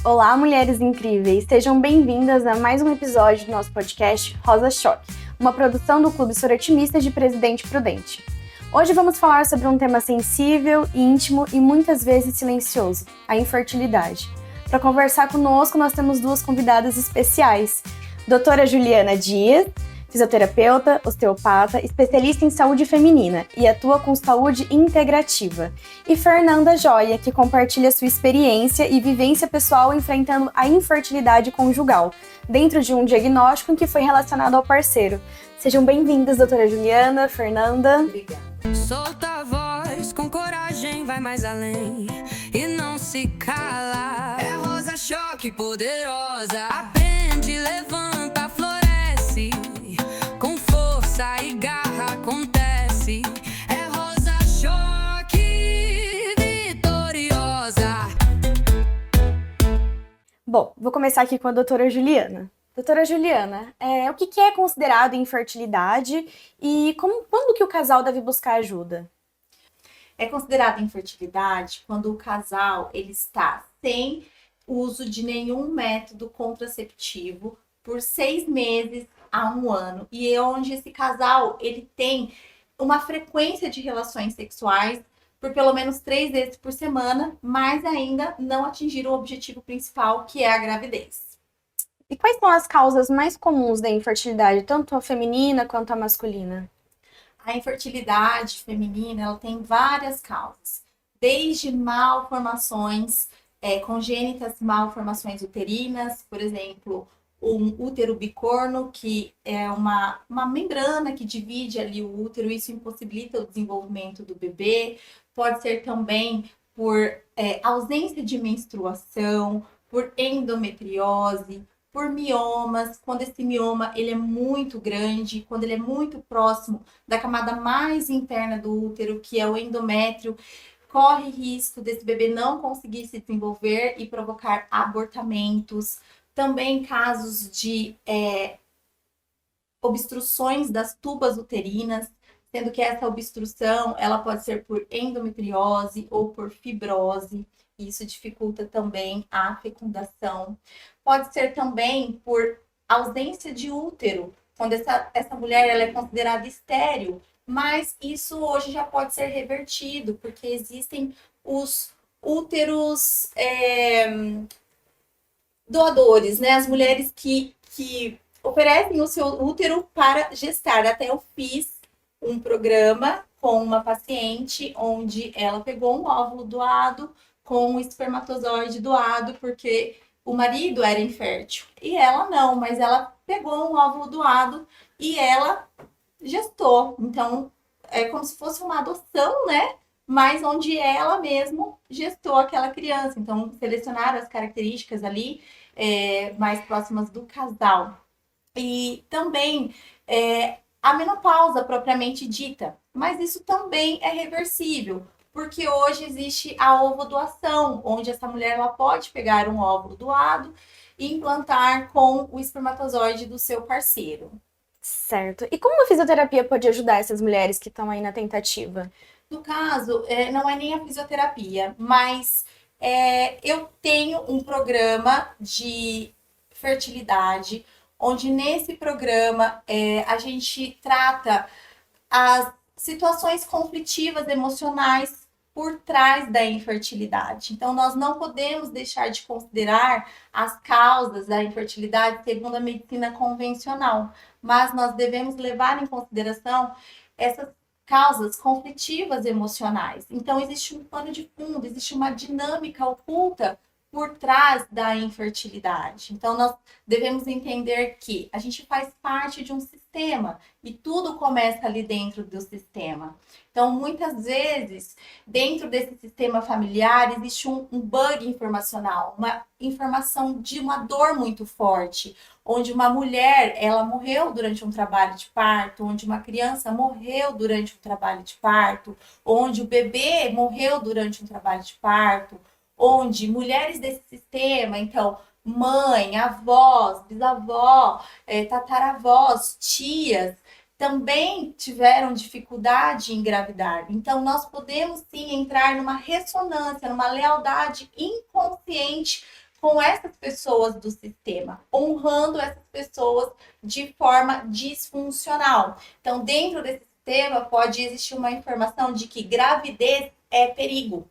Olá, mulheres incríveis! Sejam bem-vindas a mais um episódio do nosso podcast Rosa Choque, uma produção do Clube Sorotimista de Presidente Prudente. Hoje vamos falar sobre um tema sensível, íntimo e muitas vezes silencioso, a infertilidade. Para conversar conosco, nós temos duas convidadas especiais. Doutora Juliana Dias, fisioterapeuta, osteopata, especialista em saúde feminina e atua com saúde integrativa. E Fernanda Joia, que compartilha sua experiência e vivência pessoal enfrentando a infertilidade conjugal, dentro de um diagnóstico que foi relacionado ao parceiro. Sejam bem-vindas, doutora Juliana, Fernanda. Obrigada. Solta a voz, com coragem, vai mais além e não se cala. É Rosa Choque poderosa, aprende, levanta, floresce. Com força e garra acontece. É Rosa Choque vitoriosa. Bom, vou começar aqui com a doutora Juliana. Doutora Juliana, o que é considerado infertilidade e quando que o casal deve buscar ajuda? É considerada infertilidade quando o casal ele está sem uso de nenhum método contraceptivo por 6 meses a 1 ano. E é onde esse casal ele tem uma frequência de relações sexuais por pelo menos 3 vezes por semana, mas ainda não atingiram o objetivo principal, que é a gravidez. E quais são as causas mais comuns da infertilidade, tanto a feminina quanto a masculina? A infertilidade feminina ela tem várias causas, desde malformações congênitas, malformações uterinas, por exemplo, um útero bicorno, que é uma membrana que divide ali o útero, isso impossibilita o desenvolvimento do bebê. Pode ser também por ausência de menstruação, por endometriose, por miomas, quando esse mioma ele é muito grande, quando ele é muito próximo da camada mais interna do útero, que é o endométrio, corre risco desse bebê não conseguir se desenvolver e provocar abortamentos. Também casos de obstruções das tubas uterinas, sendo que essa obstrução ela pode ser por endometriose ou por fibrose. Isso dificulta também a fecundação. Pode ser também por ausência de útero, quando essa mulher ela é considerada estéril, mas isso hoje já pode ser revertido, porque existem os úteros doadores, né? As mulheres que oferecem o seu útero para gestar. Até eu fiz um programa com uma paciente onde ela pegou um óvulo doado com um espermatozoide doado, porque o marido era infértil. E ela não, mas ela pegou um óvulo doado e ela gestou. Então, é como se fosse uma adoção, né? Mas onde ela mesmo gestou aquela criança. Então, selecionaram as características ali mais próximas do casal. E também a menopausa propriamente dita. Mas isso também é reversível, porque hoje existe a ovodoação, onde essa mulher ela pode pegar um óvulo doado e implantar com o espermatozoide do seu parceiro. Certo. E como a fisioterapia pode ajudar essas mulheres que estão aí na tentativa? No caso, não é nem a fisioterapia, mas eu tenho um programa de fertilidade, onde nesse programa a gente trata as situações conflitivas emocionais por trás da infertilidade. Então, nós não podemos deixar de considerar as causas da infertilidade segundo a medicina convencional, mas nós devemos levar em consideração essas causas conflitivas emocionais. Então, existe um pano de fundo, existe uma dinâmica oculta por trás da infertilidade. Então, nós devemos entender que a gente faz parte de um sistema e tudo começa ali dentro do sistema. Então, muitas vezes, dentro desse sistema familiar, existe um bug informacional, uma informação de uma dor muito forte, onde uma mulher, ela morreu durante um trabalho de parto, onde uma criança morreu durante um trabalho de parto, onde o bebê morreu durante um trabalho de parto, onde mulheres desse sistema, então, mãe, avós, bisavó, tataravós, tias, também tiveram dificuldade em engravidar. Então, nós podemos sim entrar numa ressonância, numa lealdade inconsciente com essas pessoas do sistema, honrando essas pessoas de forma disfuncional. Então, dentro desse sistema, pode existir uma informação de que gravidez é perigo.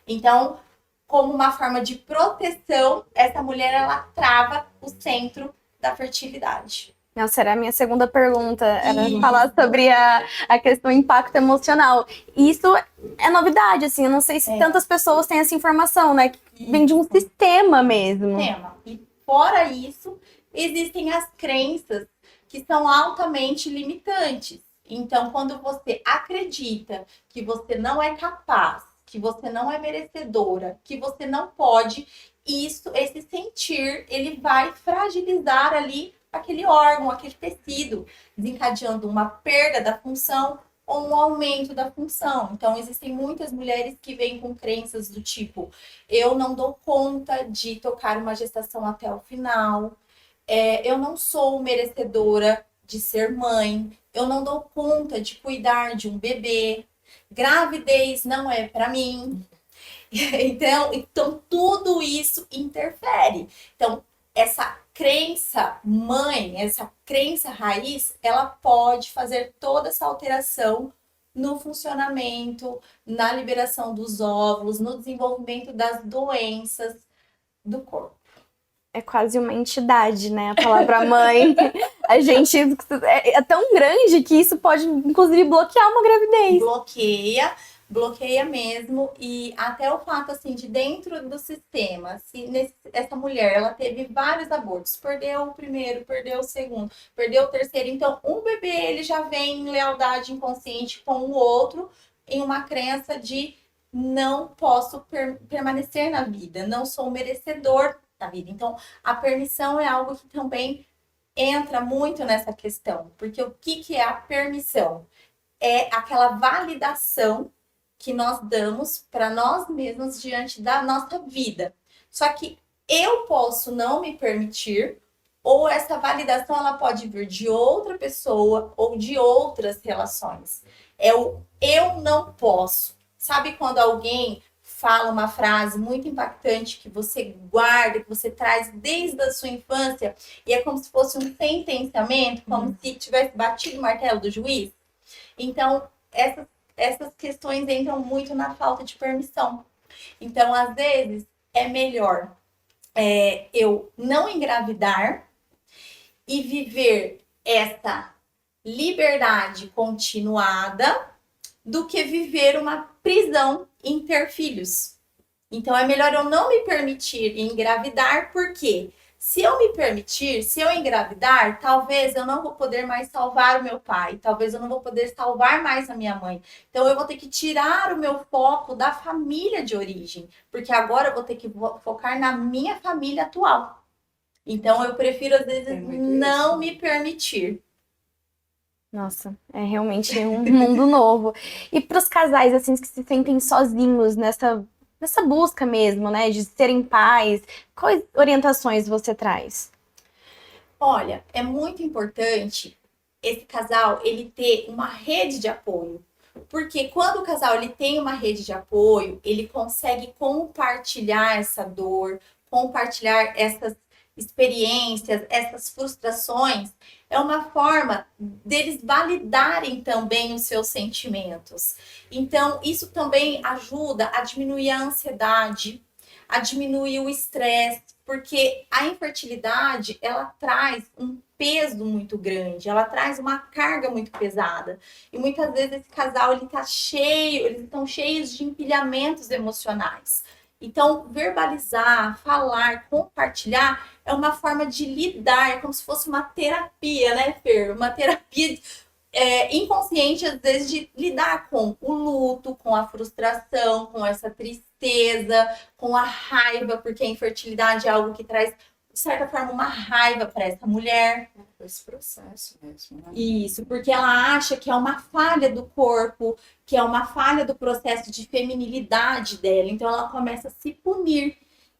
Então, como uma forma de proteção, essa mulher, ela trava o centro da fertilidade. Nossa, era a minha segunda pergunta, era falar sobre a questão do impacto emocional. Isso é novidade, assim, eu não sei se tantas pessoas têm essa informação, né? Que vem de um sistema mesmo. E fora isso, existem as crenças que são altamente limitantes. Então, quando você acredita que você não é capaz, que você não é merecedora, que você não pode, esse sentir, ele vai fragilizar ali aquele órgão, aquele tecido, desencadeando uma perda da função ou um aumento da função. Então, existem muitas mulheres que vêm com crenças do tipo, eu não dou conta de tocar uma gestação até o final, eu não sou merecedora de ser mãe, eu não dou conta de cuidar de um bebê, gravidez não é para mim. Então, tudo isso interfere. Então, essa crença mãe, essa crença raiz, ela pode fazer toda essa alteração no funcionamento, na liberação dos óvulos, no desenvolvimento das doenças do corpo. É quase uma entidade, né? A palavra mãe. A gente é tão grande que isso pode, inclusive, bloquear uma gravidez. Bloqueia mesmo, e até o fato, assim, de dentro do sistema, se essa mulher, ela teve vários abortos, perdeu o primeiro, perdeu o segundo, perdeu o terceiro, então um bebê, ele já vem em lealdade inconsciente com o outro, em uma crença de não posso permanecer na vida, não sou merecedor da vida. Então, a permissão é algo que também entra muito nessa questão, porque o que é a permissão? É aquela validação que nós damos para nós mesmos diante da nossa vida. Só que eu posso não me permitir, ou essa validação ela pode vir de outra pessoa ou de outras relações. É o eu não posso. Sabe quando alguém fala uma frase muito impactante que você guarda, que você traz desde a sua infância, e é como se fosse um sentenciamento, como se tivesse batido o martelo do juiz? Então, essas questões entram muito na falta de permissão. Então, às vezes, é melhor eu não engravidar e viver essa liberdade continuada do que viver uma prisão em ter filhos. Então, é melhor eu não me permitir engravidar, porque se eu me permitir, se eu engravidar, talvez eu não vou poder mais salvar o meu pai, talvez eu não vou poder salvar mais a minha mãe. Então, eu vou ter que tirar o meu foco da família de origem, porque agora eu vou ter que focar na minha família atual. Então, eu prefiro, às vezes, não me permitir. Nossa, é realmente um mundo novo. E para os casais, assim, que se sentem sozinhos nessa busca mesmo, né, de serem pais, quais orientações você traz? Olha, é muito importante esse casal, ele ter uma rede de apoio. Porque quando o casal ele tem uma rede de apoio, ele consegue compartilhar essa dor, compartilhar essas experiências, essas frustrações. É uma forma deles validarem também os seus sentimentos. Então, isso também ajuda a diminuir a ansiedade, a diminuir o estresse, porque a infertilidade, ela traz um peso muito grande, ela traz uma carga muito pesada. E muitas vezes esse casal, eles estão cheios de empilhamentos emocionais. Então, verbalizar, falar, compartilhar é uma forma de lidar, é como se fosse uma terapia, né, Fer? Uma terapia inconsciente, às vezes, de lidar com o luto, com a frustração, com essa tristeza, com a raiva, porque a infertilidade é algo que traz, de certa forma, uma raiva para essa mulher. Esse processo mesmo, né? Isso, porque ela acha que é uma falha do corpo, que é uma falha do processo de feminilidade dela. Então, ela começa a se punir.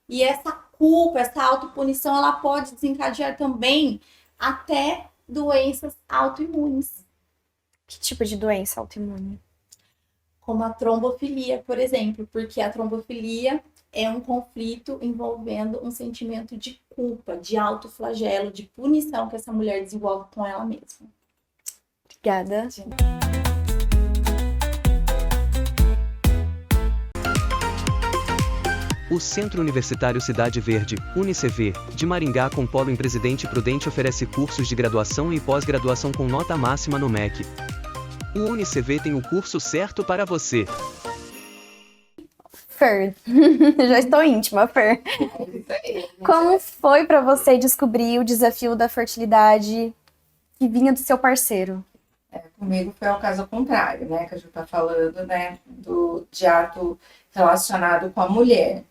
E essa culpa, essa autopunição, ela pode desencadear também até doenças autoimunes. Que tipo de doença autoimune? Como a trombofilia, por exemplo. Porque a trombofilia é um conflito envolvendo um sentimento de culpa, de autoflagelo, de punição que essa mulher desenvolve com ela mesma. Obrigada. O Centro Universitário Cidade Verde, UniCV, de Maringá com polo em Presidente Prudente oferece cursos de graduação e pós-graduação com nota máxima no MEC. O UniCV tem o curso certo para você. Fer, já estou íntima, Fer. Como foi para você descobrir o desafio da fertilidade que vinha do seu parceiro? Comigo foi o caso contrário, né? Que a gente tá falando, né? De ato relacionado com a mulher.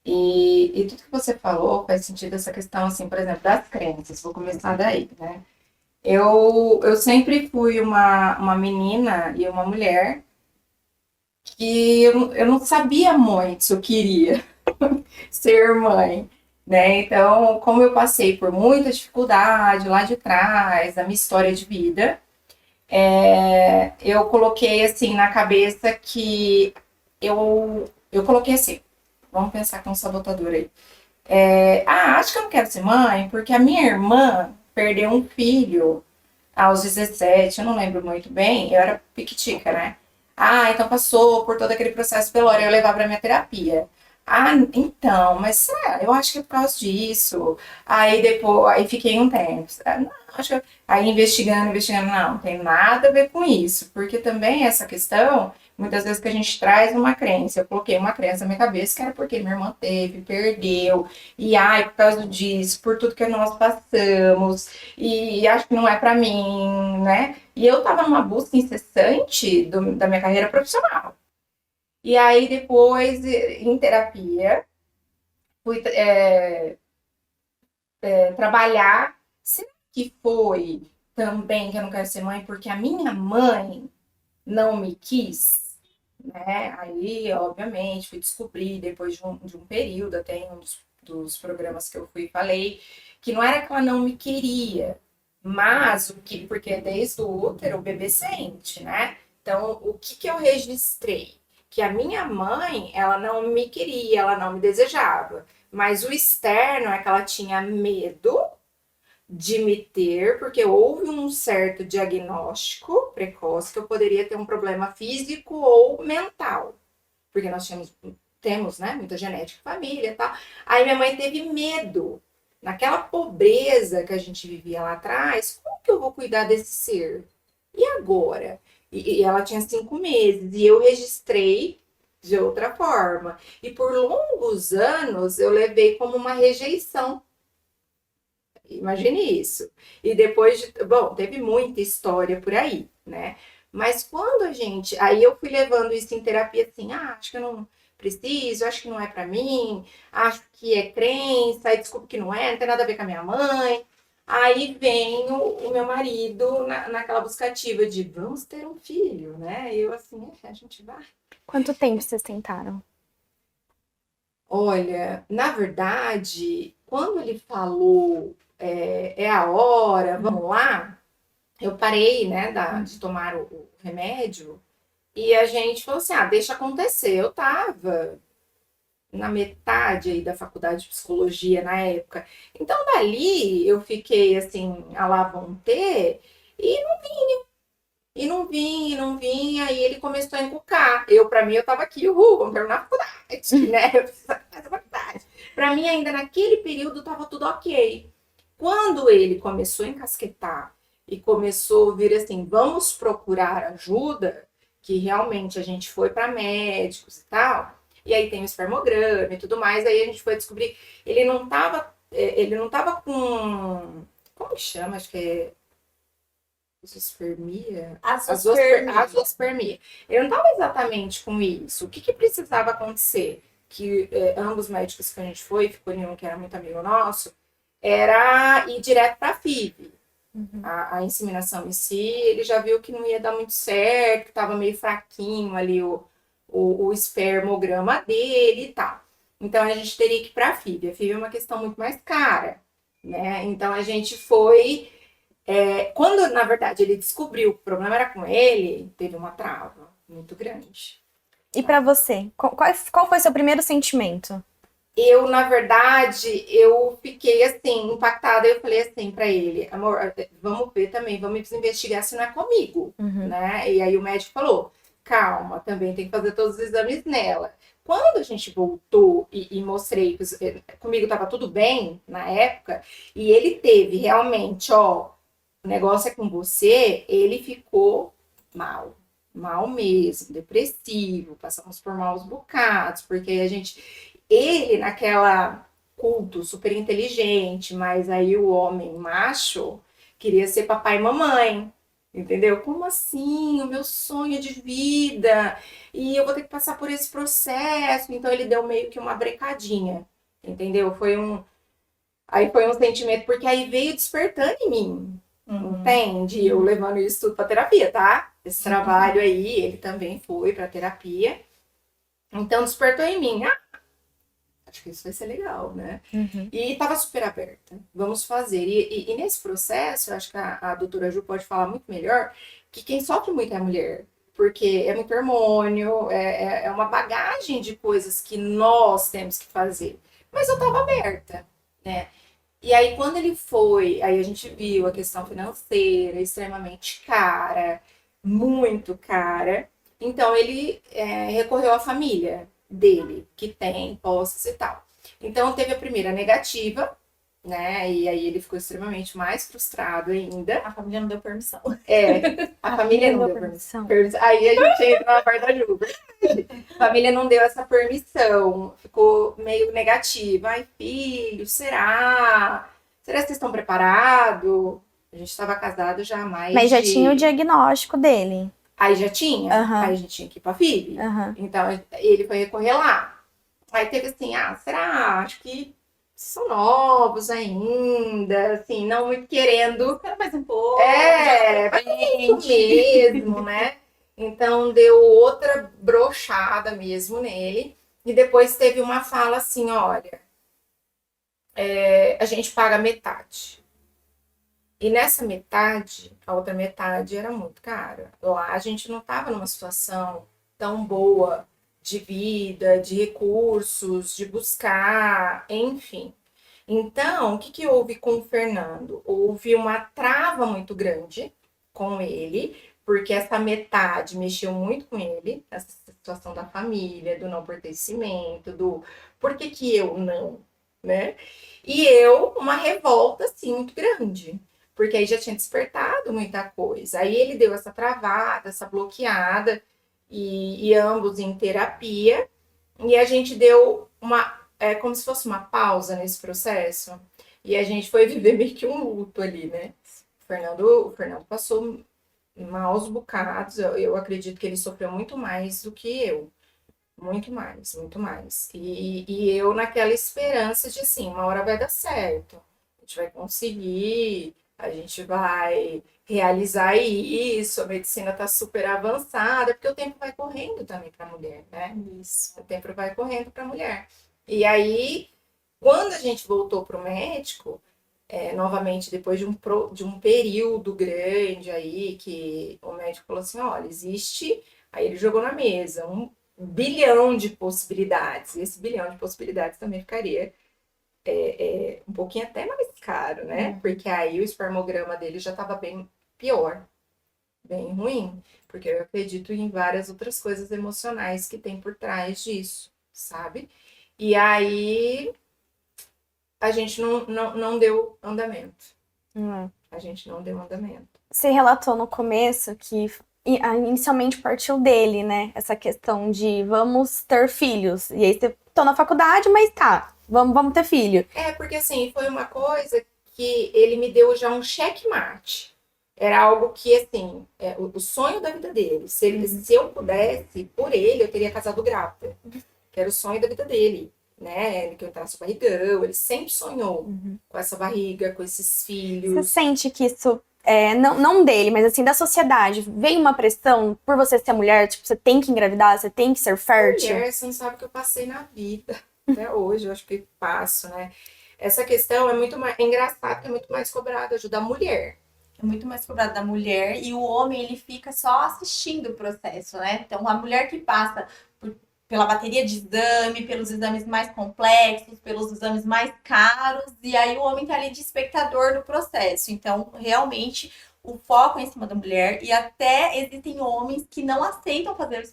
E tudo que você falou faz sentido essa questão, assim, por exemplo, das crenças. Vou começar daí, né? Eu sempre fui uma menina e uma mulher que eu não sabia muito se eu queria ser mãe, né? Então, como eu passei por muita dificuldade lá de trás, da minha história de vida, eu coloquei, assim, na cabeça que eu coloquei assim, vamos pensar com um sabotador aí. Acho que eu não quero ser mãe porque a minha irmã perdeu um filho aos 17, eu não lembro muito bem, eu era piquitica, né? Então passou por todo aquele processo pelório, eu levava pra minha terapia. Então, mas eu acho que é por causa disso. Aí depois, aí fiquei um tempo. Não, acho que aí investigando, não tem nada a ver com isso, porque também essa questão, muitas vezes que a gente traz uma crença, eu coloquei uma crença na minha cabeça que era porque minha irmã teve, perdeu, e por causa disso, por tudo que nós passamos, e acho que não é pra mim, né? E eu tava numa busca incessante da minha carreira profissional. E aí depois, em terapia, fui trabalhar. Será que foi também que eu não quero ser mãe porque a minha mãe não me quis? Né? Aí, obviamente, fui descobrir depois de um período, até em um dos programas que eu fui e falei, que não era que ela não me queria, mas porque desde o útero o bebê sente, né? Então, o que eu registrei? Que a minha mãe, ela não me queria, ela não me desejava, mas o externo é que ela tinha medo de me ter, porque houve um certo diagnóstico precoce que eu poderia ter um problema físico ou mental, porque nós temos, né, muita genética, família e tal. Aí minha mãe teve medo, naquela pobreza que a gente vivia lá atrás, como que eu vou cuidar desse ser? E agora? E ela tinha 5 meses, e eu registrei de outra forma. E por longos anos eu levei como uma rejeição. Imagine isso. E depois, teve muita história por aí, né? Mas quando aí eu fui levando isso em terapia assim, acho que eu não preciso, acho que não é pra mim, acho que é crença, aí desculpa que não tem nada a ver com a minha mãe. Aí vem o meu marido naquela buscativa de vamos ter um filho, né? E eu assim, a gente vai. Quanto tempo vocês tentaram? Olha, na verdade, quando ele falou é a hora, vamos lá, eu parei, né, de tomar o remédio e a gente falou assim, deixa acontecer. Eu tava na metade aí da faculdade de psicologia na época. Então, dali, eu fiquei assim, à la vontade, e não vinha. E não vinha, e não vinha, aí ele começou a encucar. Pra mim, eu tava aqui, vamos terminar a faculdade, né? Eu preciso fazer a faculdade. Pra mim, ainda naquele período, tava tudo ok. Quando ele começou a encasquetar e começou a vir assim, vamos procurar ajuda, que realmente a gente foi para médicos e tal, e aí tem o espermograma e tudo mais, aí a gente foi descobrir, ele não tava com, como que chama? Acho que é azoospermia? Azoospermia. Ele não tava exatamente com isso. O que precisava acontecer? Que ambos médicos que a gente foi, ficou nenhum que era muito amigo nosso, era ir direto para a FIV. A inseminação em si, ele já viu que não ia dar muito certo, estava meio fraquinho ali o espermograma dele e tal. Então, a gente teria que ir para a FIV. A FIV é uma questão muito mais cara, né? Então, a gente foi... quando, na verdade, ele descobriu que o problema era com ele, teve uma trava muito grande. E pra você? Qual foi seu primeiro sentimento? Eu, na verdade, eu fiquei assim, impactada. Eu falei assim pra ele, amor, vamos ver também, vamos investigar se não é comigo, né? E aí o médico falou, calma, também tem que fazer todos os exames nela. Quando a gente voltou e mostrei que comigo tava tudo bem na época, e ele teve realmente, ó, o negócio é com você, ele ficou mal. Mal mesmo, depressivo, passamos por maus bocados, porque a gente ele naquela culto super inteligente, mas aí o homem macho queria ser papai e mamãe. Entendeu? Como assim? O meu sonho de vida. E eu vou ter que passar por esse processo. Então ele deu meio que uma brecadinha. Entendeu? Aí foi um sentimento, porque aí veio despertando em mim. Entende? Eu levando isso tudo pra terapia, tá? Esse trabalho aí, ele também foi pra terapia. Então despertou em mim. Acho que isso vai ser legal, né? E estava super aberta. Vamos fazer. E nesse processo, eu acho que a doutora Ju pode falar muito melhor, que quem sofre muito é a mulher. Porque é muito hormônio, é uma bagagem de coisas que nós temos que fazer. Mas eu estava aberta, né? E aí, quando ele foi, aí a gente viu a questão financeira extremamente cara, muito cara. Então, ele recorreu à família dele, que tem posses e tal. Então, teve a primeira negativa, né? E aí ele ficou extremamente mais frustrado ainda. A família não deu permissão. A família não deu permissão. Aí a gente entra na parte da Ju. A família não deu essa permissão. Ficou meio negativa. Ai, filho, será? Será que vocês estão preparados? A gente estava casado já há mais Mas já tinha o diagnóstico dele. Aí já tinha. Aí a gente tinha que ir pra FIV. Então ele foi recorrer lá. Aí teve assim, será? Acho que são novos ainda, assim, não muito querendo. Espera mais um pouco. Isso mesmo, né? Então deu outra brochada mesmo nele. E depois teve uma fala assim, olha, a gente paga metade. E nessa metade, a outra metade era muito cara. Lá a gente não estava numa situação tão boa de vida, de recursos, de buscar, enfim. Então, o que houve com o Fernando? Houve uma trava muito grande com ele, porque essa metade mexeu muito com ele, essa situação da família, do não pertencimento, do por que eu não, né? E uma revolta, assim, muito grande. Porque aí já tinha despertado muita coisa. Aí ele deu essa travada, essa bloqueada, e ambos em terapia. E a gente deu como se fosse uma pausa nesse processo. E a gente foi viver meio que um luto ali, né? O Fernando passou maus bocados. Eu acredito que ele sofreu muito mais do que eu. Muito mais, muito mais. E eu naquela esperança de, assim, uma hora vai dar certo. A gente vai conseguir, a gente vai realizar isso, a medicina está super avançada, porque o tempo vai correndo também para a mulher, né? Isso. O tempo vai correndo para a mulher. E aí, quando a gente voltou para o médico, novamente, depois de um período grande aí, que o médico falou assim, olha, existe... Aí ele jogou na mesa 1 bilhão de possibilidades. E esse bilhão de possibilidades também ficaria um pouquinho até mais caro, né? Porque aí o espermograma dele já estava bem pior, bem ruim. Porque eu acredito em várias outras coisas emocionais que tem por trás disso, sabe? E aí a gente não deu andamento. A gente não deu andamento. Você relatou no começo que inicialmente partiu dele, né? Essa questão de vamos ter filhos. E aí você tô na faculdade, mas tá, vamos ter filho. Porque assim, foi uma coisa que ele me deu já um checkmate. Era algo que, assim, o sonho da vida dele. Se eu pudesse, por ele, eu teria casado grávida. Que era o sonho da vida dele, né? Que eu entrasse no barrigão. Ele sempre sonhou com essa barriga, com esses filhos. Você sente que isso, não dele, mas assim, da sociedade, veio uma pressão por você ser mulher? Tipo, você tem que engravidar, você tem que ser fértil? Mulher, você não sabe o que eu passei na vida. Até hoje, eu acho que passo, né? Essa questão é muito mais engraçada, que é muito mais cobrada, ajuda a mulher. é muito mais cobrado da mulher, e o homem, ele fica só assistindo o processo, né? Então, a mulher que passa pela bateria de exame, pelos exames mais complexos, pelos exames mais caros, e aí o homem tá ali de espectador do processo. Então, realmente, o foco é em cima da mulher, e até existem homens que não aceitam fazer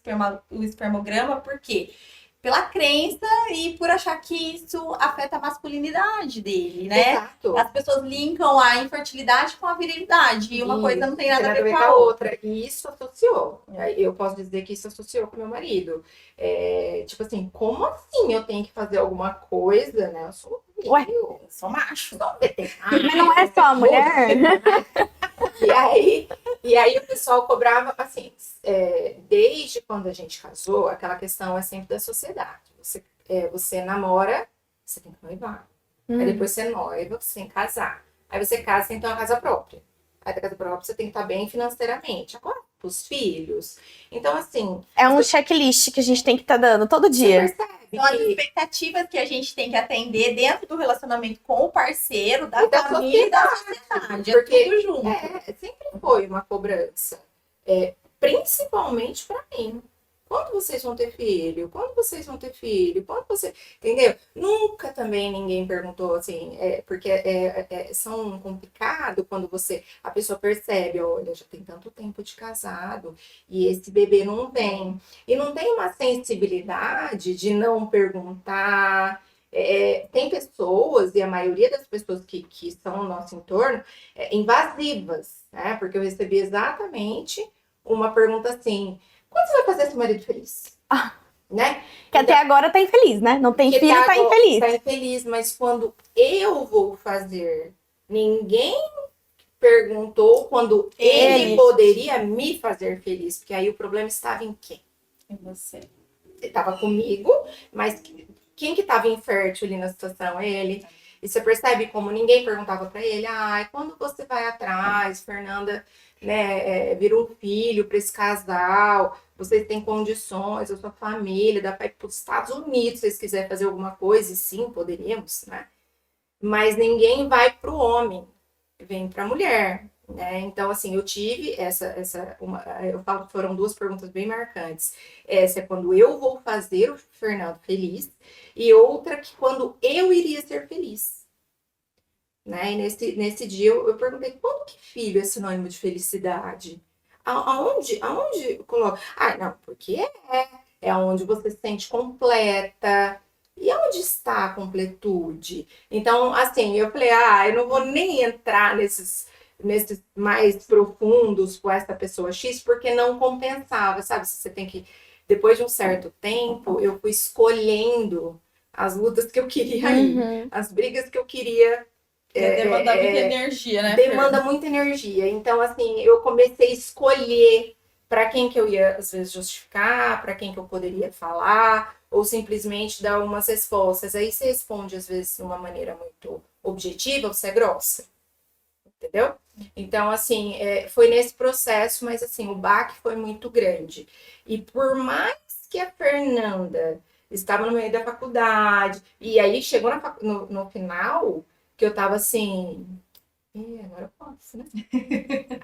o espermograma, por quê? Pela crença e por achar que isso afeta a masculinidade dele, né? Exato. As pessoas linkam a infertilidade com a virilidade, e uma coisa não tem nada a ver com a outra. outra. E isso associou. Eu posso dizer que isso associou com meu marido. Tipo assim, como assim eu tenho que fazer alguma coisa, né? Eu sou Ué, Eu sou macho. Mas não é só a mulher? E aí o pessoal cobrava, assim, desde quando a gente casou, aquela questão é sempre da sociedade. Você namora, você tem que noivar. Aí depois você noiva, você tem que casar. Aí você casa, você tem que ter uma casa própria. Aí da casa própria você tem que estar bem financeiramente. Agora, os filhos. Então, assim. É um checklist que a gente tem que estar dando todo Você dia. percebe São as que expectativas que a gente tem que atender dentro do relacionamento com o parceiro, da E da família e da sociedade. porque É tudo junto. sempre foi uma cobrança. Principalmente para mim. Quando vocês vão ter filho? Quando vocês vão ter filho? Quando você. Entendeu? Nunca também ninguém perguntou assim, porque são complicado quando a pessoa percebe, olha, já tem tanto tempo de casado e esse bebê não vem. E não tem uma sensibilidade de não perguntar. Tem pessoas, e a maioria das pessoas que estão no nosso entorno, invasivas, né? Porque eu recebi exatamente uma pergunta assim: quando você vai fazer seu marido feliz? Né? Que até agora tá infeliz, né? Não tem Que filho, tá infeliz. Tá infeliz, mas quando eu vou fazer, ninguém perguntou quando ele poderia me fazer feliz. Porque aí o problema estava em quem? Em você. Ele estava comigo, mas quem que estava infértil ali na situação? Ele. E você percebe como ninguém perguntava para ele: quando você vai atrás, Fernanda, né, vira um filho para esse casal, vocês têm condições, a sua família, dá para ir para os Estados Unidos se vocês quiserem fazer alguma coisa, e sim, poderíamos, né? Mas ninguém vai para o homem, vem para a mulher, né? Então, assim, eu tive eu falo que foram duas perguntas bem marcantes. Essa é quando eu vou fazer o Fernando feliz, e outra que quando eu iria ser feliz. Né? E nesse dia eu perguntei: quando que filho é sinônimo de felicidade? Aonde coloca? Não, porque é onde você se sente completa. E onde está a completude? Então, assim, eu falei: eu não vou nem entrar nesses mais profundos com essa pessoa X, porque não compensava, sabe? Você tem que, depois de um certo tempo, eu fui escolhendo as lutas que eu queria ir, as brigas que eu queria. Demanda muita energia, né? Demanda muita energia. Então, assim, eu comecei a escolher para quem que eu ia, às vezes, justificar, para quem que eu poderia falar, ou simplesmente dar umas respostas. Aí você responde, às vezes, de uma maneira muito objetiva, você é grossa. Entendeu? Então, assim, foi nesse processo, mas, assim, o baque foi muito grande. E por mais que a Fernanda estava no meio da faculdade, e aí chegou no final, que eu tava assim, agora eu posso, né?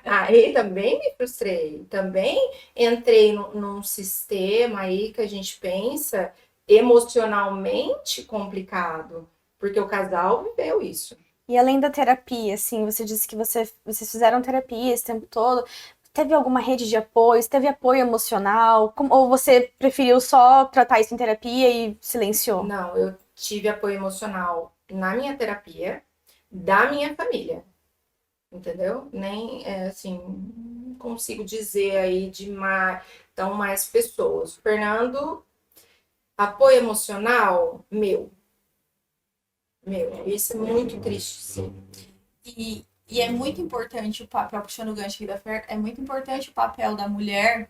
Aí também me frustrei, também entrei num sistema aí que a gente pensa emocionalmente complicado, porque o casal viveu isso. E além da terapia, assim, você disse que vocês fizeram terapia esse tempo todo. Teve alguma rede de apoio? Teve apoio emocional? Ou você preferiu só tratar isso em terapia e silenciou? Não, eu tive apoio emocional na minha terapia, da minha família. Entendeu? Nem, assim, não consigo dizer aí de mais pessoas. Fernando, apoio emocional, meu. Isso é muito triste, sim. E é muito importante o papel, puxando o gancho aqui da Fer, é muito importante o papel da mulher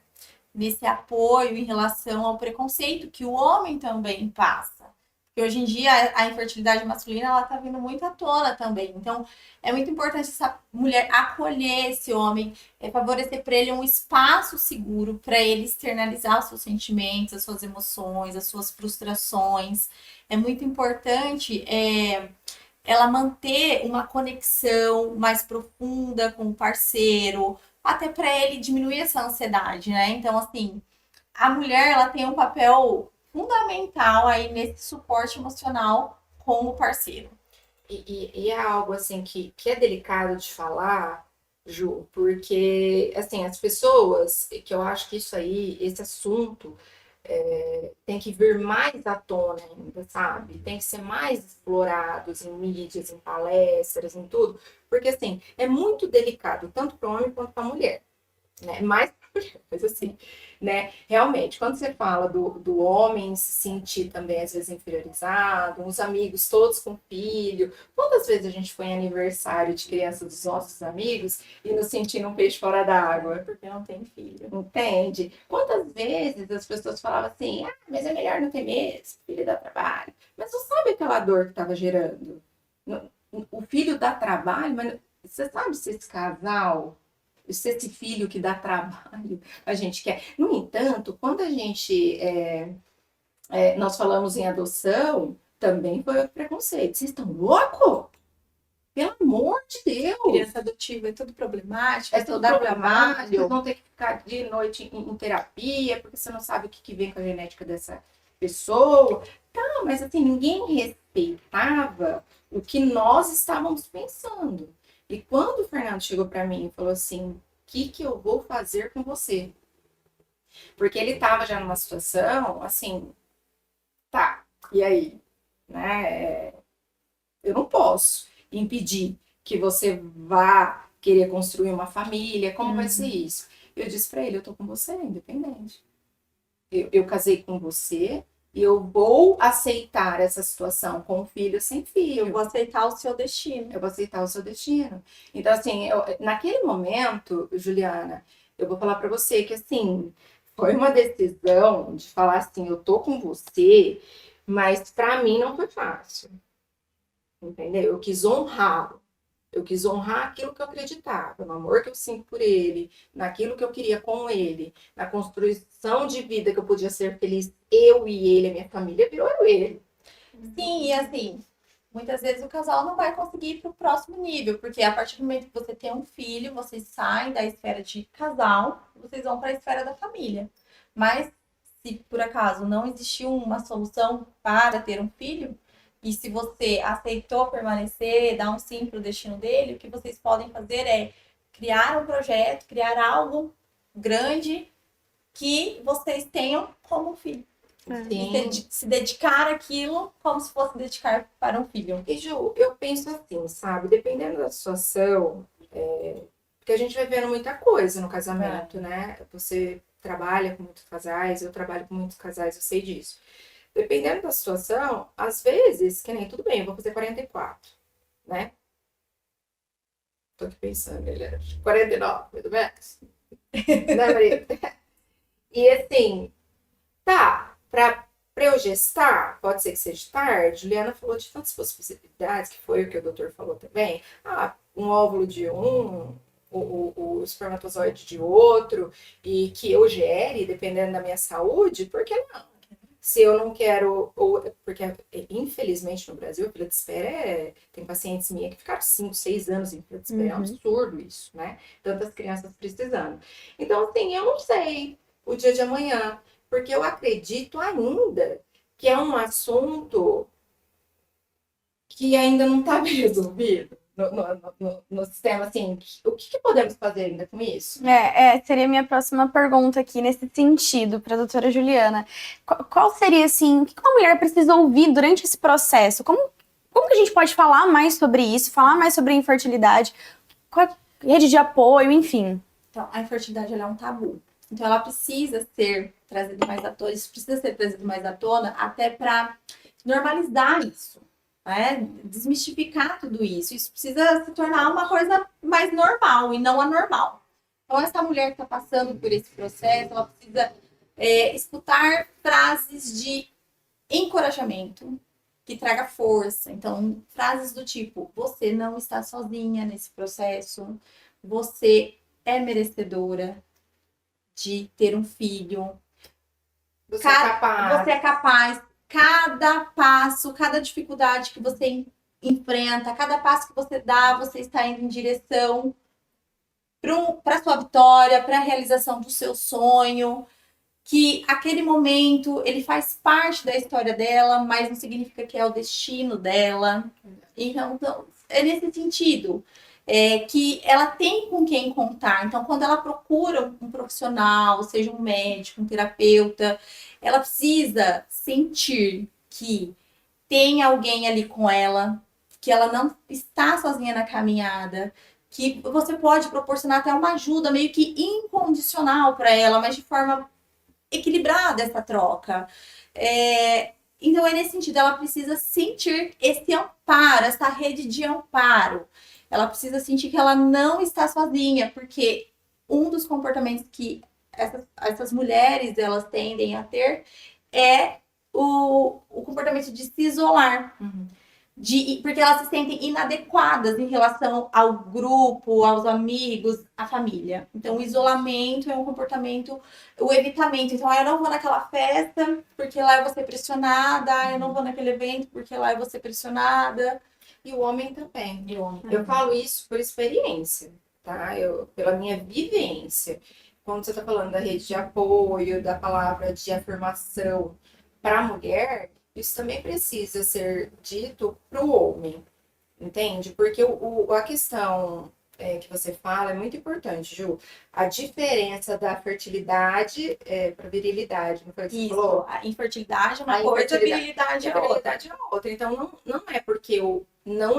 nesse apoio em relação ao preconceito que o homem também passa. Porque hoje em dia a infertilidade masculina, ela tá vindo muito à tona também. Então, é muito importante essa mulher acolher esse homem, favorecer para ele um espaço seguro para ele externalizar os seus sentimentos, as suas emoções, as suas frustrações. É muito importante ela manter uma conexão mais profunda com o parceiro, até para ele diminuir essa ansiedade, né? Então, assim, a mulher, ela tem um papel fundamental aí nesse suporte emocional com o parceiro. E é algo assim que é delicado de falar, Ju, porque assim, as pessoas, que eu acho que isso aí, esse assunto, tem que vir mais à tona ainda, sabe? Tem que ser mais explorados em mídias, em palestras, em tudo, porque assim, é muito delicado, tanto para o homem quanto para a mulher, né? Mais para mulher, mas assim, né? Realmente, quando você fala do homem se sentir também, às vezes, inferiorizado, os amigos todos com filho, quantas vezes a gente foi em aniversário de criança dos nossos amigos e nos sentindo um peixe fora d'água? Porque não tem filho. Entende? Quantas vezes as pessoas falavam assim, ah, mas é melhor não ter mesmo, filho dá trabalho. Mas não sabe aquela dor que estava gerando? O filho dá trabalho, mas você sabe se esse casal, se esse filho que dá trabalho, a gente quer. No entanto, quando a gente, nós falamos em adoção, também foi outro preconceito. Vocês estão loucos? Pelo amor de Deus! Criança adotiva é tudo problemático, É tudo problemático, vocês vão ter que ficar de noite em terapia, porque você não sabe o que vem com a genética dessa pessoa. Tá, mas assim, ninguém respeitava o que nós estávamos pensando. E quando o Fernando chegou para mim e falou assim, o que eu vou fazer com você? Porque ele estava já numa situação, assim, tá, e aí? Né? Eu não posso impedir que você vá querer construir uma família, como vai ser isso? Eu disse para ele, eu tô com você, independente. Eu casei com você e eu vou aceitar essa situação com filho ou sem filho. Eu vou aceitar o seu destino. Eu vou aceitar o seu destino. Então, assim, naquele momento, Juliana, eu vou falar para você que, assim, foi uma decisão de falar assim, eu tô com você, mas para mim não foi fácil. Entendeu? Eu quis honrá-lo. Eu quis honrar aquilo que eu acreditava, no amor que eu sinto por ele, naquilo que eu queria com ele, na construção de vida que eu podia ser feliz, eu e ele, a minha família virou eu e ele. Sim, e assim, muitas vezes o casal não vai conseguir ir para o próximo nível, porque a partir do momento que você tem um filho, vocês saem da esfera de casal, vocês vão para a esfera da família. Mas se por acaso não existiu uma solução para ter um filho, e se você aceitou permanecer, dar um sim para o destino dele, o que vocês podem fazer é criar um projeto, criar algo grande que vocês tenham como filho. Sim. Se dedicar àquilo como se fosse dedicar para um filho. E Ju, eu penso assim, sabe? Dependendo da situação, porque a gente vai vendo muita coisa no casamento, né? Você trabalha com muitos casais, eu trabalho com muitos casais, eu sei disso. Dependendo da situação, às vezes, que nem tudo bem, eu vou fazer 44, né? Tô aqui pensando, ele é 49, tudo bem? Né, Maria? E assim, tá, pra eu gestar, pode ser que seja tarde, Juliana falou de tantas possibilidades, que foi o que o doutor falou também. Ah, um óvulo de um, o espermatozoide de outro, e que eu gere, dependendo da minha saúde, por que não? Se eu não quero, porque infelizmente no Brasil a fila de espera tem pacientes minhas que ficaram 5, 6 anos em fila de espera, é um absurdo isso, né? Tantas crianças precisando. Então, assim, eu não sei o dia de amanhã, porque eu acredito ainda que é um assunto que ainda não está bem resolvido no sistema, assim, o que podemos fazer ainda com isso? Seria a minha próxima pergunta aqui nesse sentido, para a doutora Juliana. Qual seria, assim, o que uma mulher precisa ouvir durante esse processo? Como que a gente pode falar mais sobre isso, falar mais sobre a infertilidade? Qual rede de apoio, enfim. Então, a infertilidade ela é um tabu. Então, ela precisa ser trazida mais à tona, isso precisa ser trazido mais à tona até para normalizar isso. Desmistificar tudo isso. Isso precisa se tornar uma coisa mais normal e não anormal. Então, essa mulher que está passando por esse processo, ela precisa escutar frases de encorajamento que traga força. Então, frases do tipo: você não está sozinha nesse processo, você é merecedora de ter um filho. Você é capaz. Você é capaz. Cada passo, cada dificuldade que você enfrenta, cada passo que você dá, você está indo em direção para sua vitória, para a realização do seu sonho, que aquele momento ele faz parte da história dela, mas não significa que é o destino dela. Então é nesse sentido. Que ela tem com quem contar. Então, quando ela procura um profissional, seja um médico, um terapeuta, ela precisa sentir que tem alguém ali com ela, que ela não está sozinha na caminhada, que você pode proporcionar até uma ajuda meio que incondicional para ela, mas de forma equilibrada essa troca. Então, é nesse sentido, ela precisa sentir esse amparo, essa rede de amparo. Ela precisa sentir que ela não está sozinha, porque um dos comportamentos que essas mulheres elas tendem a ter é o comportamento de se isolar. Porque elas se sentem inadequadas em relação ao grupo, aos amigos, à família. Então, o isolamento é um comportamento, o evitamento. Então, eu não vou naquela festa porque lá eu vou ser pressionada, eu não vou naquele evento porque lá eu vou ser pressionada. E o homem também. Eu falo isso por experiência, tá? Pela minha vivência. Quando você está falando da rede de apoio, da palavra de afirmação para a mulher, isso também precisa ser dito para o homem, entende? Porque a questão que você fala é muito importante, Ju. A diferença da fertilidade para virilidade, não foi o que você falou? A infertilidade é uma coisa, a virilidade é outra. Então, não é porque eu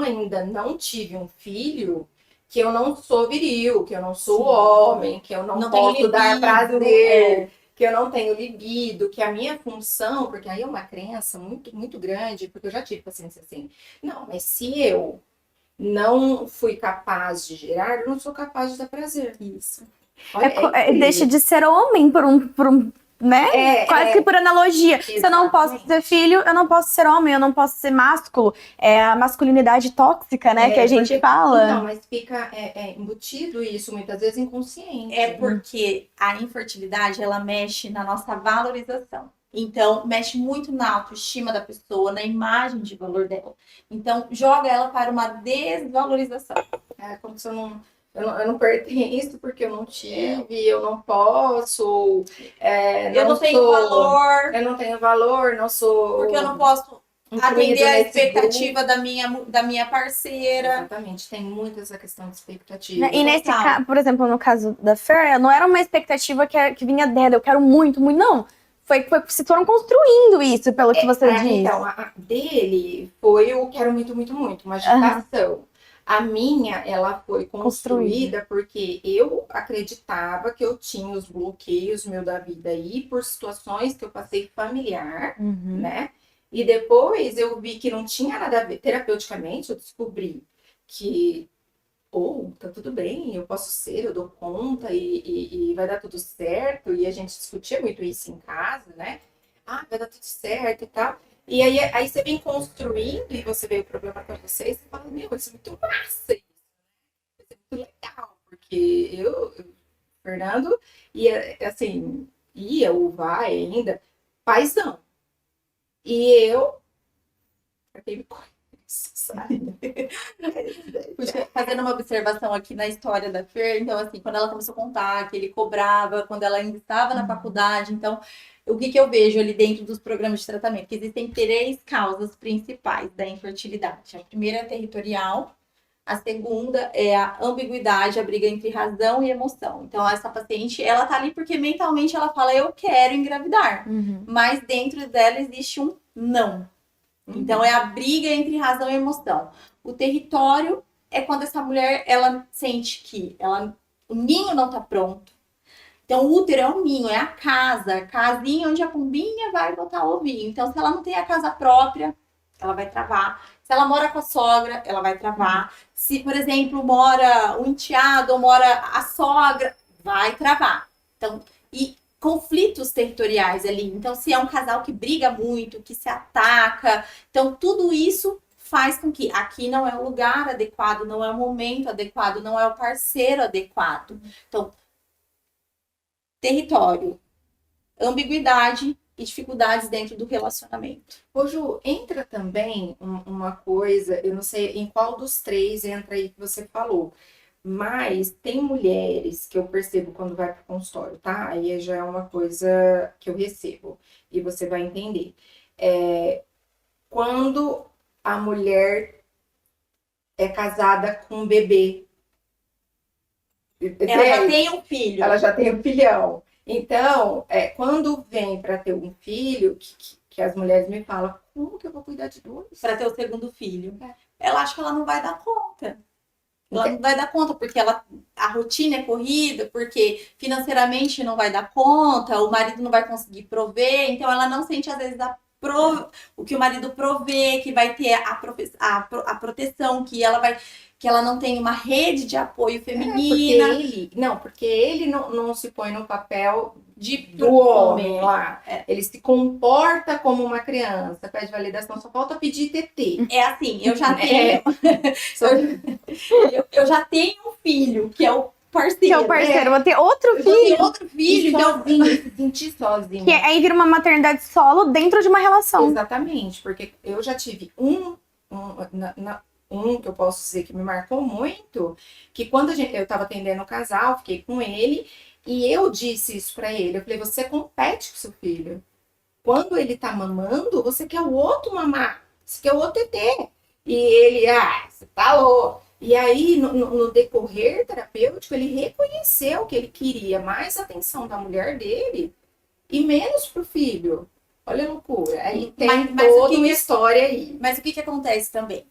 ainda não tive um filho que eu não sou viril, que eu não sou homem, que eu não posso dar prazer, que eu não tenho libido, que a minha função, porque aí é uma crença muito, muito grande, porque eu já tive pacientes assim, não, mas se eu não fui capaz de gerar, eu não sou capaz de dar prazer. Isso. Olha, deixa de ser homem por um né? Quase que por analogia. Exatamente. Se eu não posso ter filho, eu não posso ser homem, eu não posso ser másculo. É a masculinidade tóxica, né? Que a gente fala. Não, mas fica embutido isso, muitas vezes inconsciente. É porque a infertilidade, ela mexe na nossa valorização. Então, mexe muito na autoestima da pessoa, na imagem de valor dela. Então, joga ela para uma desvalorização. É como se eu não pertenço porque eu não tive, eu não posso. Eu não tenho valor. Eu não tenho valor, não sou. Porque eu não posso atender a expectativa da minha parceira. Exatamente, tem muito essa questão de expectativa. E nesse caso, por exemplo, no caso da Fer, não era uma expectativa que vinha dela, eu quero muito, muito, não. Se foram construindo isso, pelo que você disse. Então, a dele foi o quero muito, muito, muito, uma agitação. A minha, ela foi construída porque eu acreditava que eu tinha os bloqueios da vida aí por situações que eu passei familiar, né? E depois eu vi que não tinha nada a ver. Terapeuticamente, eu descobri que tá tudo bem, eu posso ser, eu dou conta e vai dar tudo certo. E a gente discutia muito isso em casa, né? Vai dar tudo certo e tal. E aí você vem construindo e você vê o problema pra você e você fala, isso é muito massa, isso é muito legal, porque Fernando, ia ou vai ainda, paizão. E eu, pra quem me conhece, sabe? Fazendo uma observação aqui na história da Fer, então assim, quando ela começou a contar que ele cobrava, quando ela ainda estava na faculdade, então o que eu vejo ali dentro dos programas de tratamento? Que existem 3 causas principais da infertilidade. A primeira é territorial, a segunda é a ambiguidade, a briga entre razão e emoção. Então, essa paciente, ela tá ali porque mentalmente ela fala, eu quero engravidar. Mas dentro dela existe um não. Então, é a briga entre razão e emoção. O território é quando essa mulher, ela sente que o ninho não tá pronto. Então, o útero é um ninho, é a casinha onde a pombinha vai botar o ovinho. Então, se ela não tem a casa própria, ela vai travar. Se ela mora com a sogra, ela vai travar. Se, por exemplo, mora o enteado ou mora a sogra, vai travar. Então, e conflitos territoriais ali. Então, se é um casal que briga muito, que se ataca, então tudo isso faz com que aqui não é o lugar adequado, não é o momento adequado, não é o parceiro adequado. Então, território, ambiguidade e dificuldades dentro do relacionamento. Ô, Ju, entra também uma coisa, eu não sei em qual dos três entra aí que você falou, mas tem mulheres que eu percebo quando vai para o consultório, tá? Aí já é uma coisa que eu recebo e você vai entender. Quando a mulher é casada com um bebê. Ela já tem um filho. Ela já tem um filhão. Então, quando vem para ter um filho, que as mulheres me falam, como que eu vou cuidar de dois? Para ter o segundo filho. Ela acha que ela não vai dar conta. Ela não vai dar conta, porque a rotina é corrida, porque financeiramente não vai dar conta, o marido não vai conseguir prover, então ela não sente, às vezes, o que o marido provê, que vai ter a proteção, que ela não tem uma rede de apoio feminina. Porque ele não se põe no papel do homem lá. Ele se comporta como uma criança, pede validação, só falta pedir TT. É assim, eu já tenho. Eu já tenho um filho, que é o parceiro. Que é o parceiro, vou ter outro filho. Vou ter outro filho, então. Se sentir sozinho. Que aí vira uma maternidade solo dentro de uma relação. Exatamente, porque eu já tive um que eu posso dizer que me marcou muito, que quando eu tava atendendo o casal, fiquei com ele, e eu disse isso pra ele. Eu falei, você compete com seu filho. Quando ele tá mamando, você quer o outro mamar. Você quer o outro TT. E ele, você tá louco. E aí, no decorrer terapêutico, ele reconheceu que ele queria mais atenção da mulher dele e menos pro filho. Olha a loucura. Aí tem toda uma história aí. Mas o que acontece também?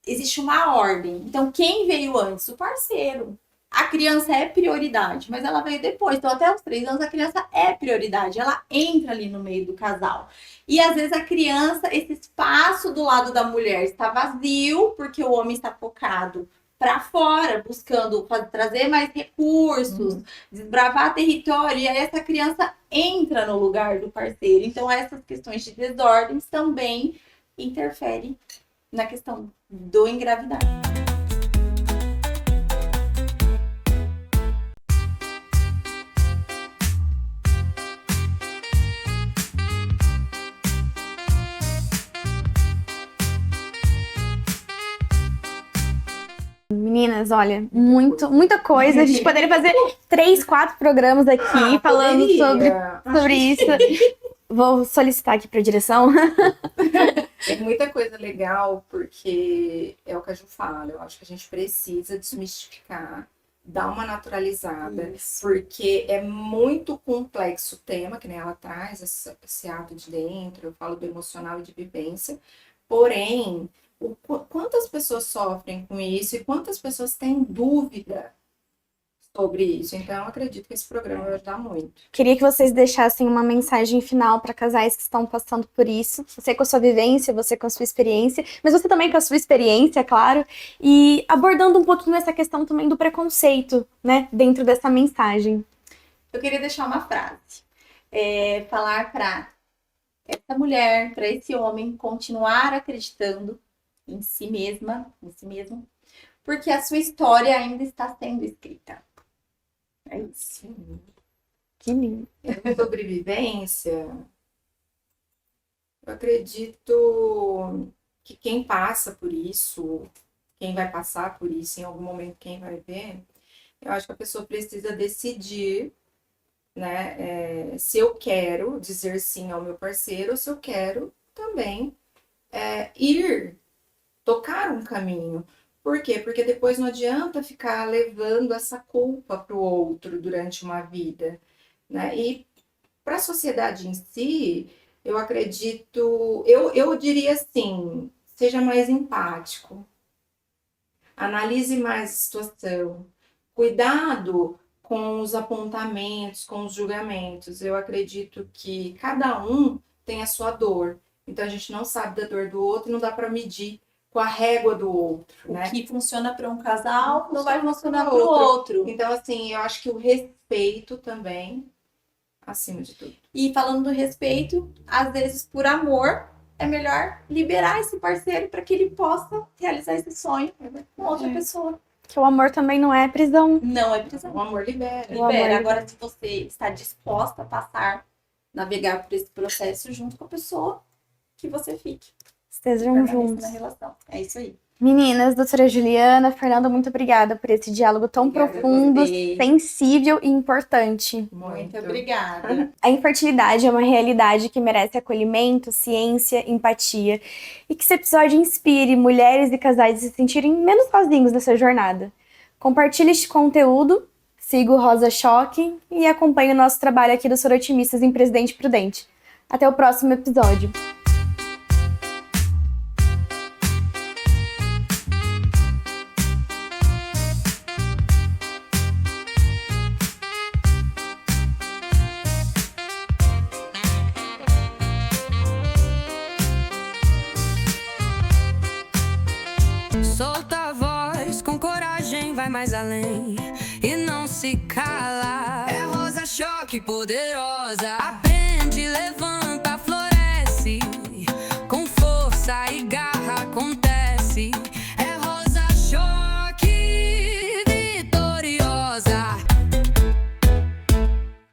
Existe uma ordem. Então, quem veio antes? O parceiro. A criança é prioridade, mas ela veio depois. Então, até os 3 anos, a criança é prioridade. Ela entra ali no meio do casal. E, às vezes, a criança, esse espaço do lado da mulher está vazio, porque o homem está focado para fora, buscando trazer mais recursos, desbravar território. E aí, essa criança entra no lugar do parceiro. Então, essas questões de desordens também interferem na questão do engravidar. Meninas, olha, muita coisa. A gente poderia fazer 3, 4 programas aqui falando sobre isso. Vou solicitar aqui para a direção. Tem muita coisa legal, porque é o que a Ju fala. Eu acho que a gente precisa desmistificar, dar uma naturalizada, porque é muito complexo o tema, que nem ela traz, esse ato de dentro, eu falo do emocional e de vivência. Porém, quantas pessoas sofrem com isso e quantas pessoas têm dúvida sobre isso. Então, eu acredito que esse programa vai ajudar muito. Queria que vocês deixassem uma mensagem final para casais que estão passando por isso. Você com a sua vivência, você com a sua experiência, mas você também com a sua experiência, claro. E abordando um pouquinho essa questão também do preconceito, né, dentro dessa mensagem. Eu queria deixar uma frase. Falar para essa mulher, para esse homem, continuar acreditando em si mesma, em si mesmo, porque a sua história ainda está sendo escrita. É isso. Que lindo. Sobrevivência, eu acredito que quem passa por isso, quem vai passar por isso, em algum momento quem vai ver, eu acho que a pessoa precisa decidir, né, se eu quero dizer sim ao meu parceiro, ou se eu quero também tocar um caminho. Por quê? Porque depois não adianta ficar levando essa culpa para o outro durante uma vida, né? E para a sociedade em si, eu acredito, eu diria assim, seja mais empático, analise mais a situação, cuidado com os apontamentos, com os julgamentos. Eu acredito que cada um tem a sua dor, então a gente não sabe da dor do outro e não dá para medir com a régua do outro, né? O que funciona para um casal não vai funcionar para o outro. Então, assim, eu acho que o respeito também, acima de tudo. E falando do respeito, às vezes por amor, é melhor liberar esse parceiro para que ele possa realizar esse sonho com outra pessoa. Que o amor também não é prisão. Não é prisão. O amor libera. Libera. Agora, se você está disposta a passar navegar por esse processo junto com a pessoa que você fique. Estejam Permaneça juntos. na relação. É isso aí. Meninas, doutora Juliana, Fernanda, muito obrigada por esse diálogo tão Obrigada a profundo, você. sensível e importante. Muito obrigada. A infertilidade é uma realidade que merece acolhimento, ciência, empatia e que esse episódio inspire mulheres e casais a se sentirem menos sozinhos nessa jornada. Compartilhe este conteúdo, siga o Rosa Choque e acompanhe o nosso trabalho aqui do Sorotimistas em Presidente Prudente. Até o próximo episódio. Solta a voz, com coragem vai mais além e não se cala. É Rosa Choque poderosa.